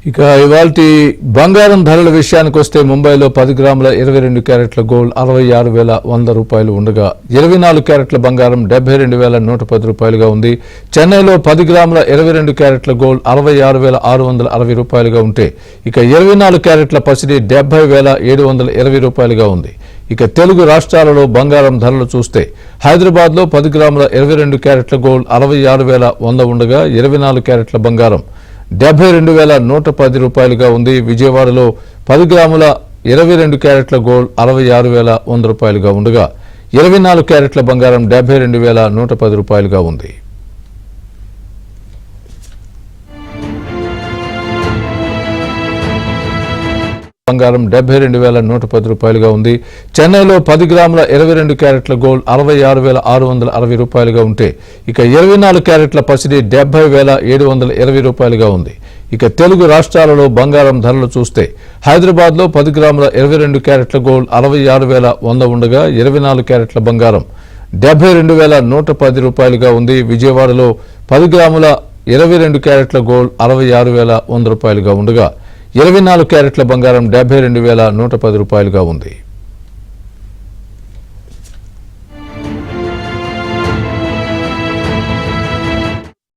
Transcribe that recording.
ఇక ఇవాల్టి బంగారం ధరల విషయానికి వస్తే ముంబైలో 10 గ్రాముల 22 క్యారెట్ల గోల్డ్ 66,100 రూపాయలు ఉండగా 24 క్యారెట్ల బంగారం 72,110 రూపాయలుగా ఉంది. చెన్నైలో 10 గ్రాముల 22 క్యారెట్ల గోల్డ్ 66,660 రూపాయలుగా ఉంటే ఇక 24 క్యారెట్ల పసిడి 70,720 రూపాయలుగా ఉంది. ఇక తెలుగు రాష్ట్రాలలో బంగారం ధరలు చూస్తే హైదరాబాద్లో 10 గ్రాముల 22 క్యారెట్ల గోల్డ్ 66,100 ఉండగా 24 క్యారెట్ల బంగారం 72,110 రూపాయలుగా ఉంది. విజయవాడలో 10 గ్రాముల 22 క్యారెట్ల గోల్డ్ 66,100 రూపాయలుగా ఉండగా 24 క్యారెట్ల బంగారం 72,110 రూపాయలుగా ఉంది. బంగారం 72,110 రూపాయలుగా ఉంది. చెన్నైలో 10 గ్రాముల 22 క్యారెట్ల గోల్డ్ 66,660 రూపాయలుగా ఉంటే ఇక 24 క్యారెట్ల పసిడి 70,720 రూపాయలుగా ఉంది. ఇక తెలుగు రాష్ట్రాలలో బంగారం ధరలు చూస్తే హైదరాబాద్లో 10 గ్రాముల 22 క్యారెట్ల గోల్డ్ 66,100 ఉండగా 24 క్యారెట్ల బంగారం 72,110 రూపాయలుగా ఉంది. విజయవాడలో 10 గ్రాముల 22 క్యారెట్ల గోల్డ్ 66,100 రూపాయలుగా ఉండగా 24 క్యారెట్ల బంగారం 72,110 రూపాయలుగా ఉంది.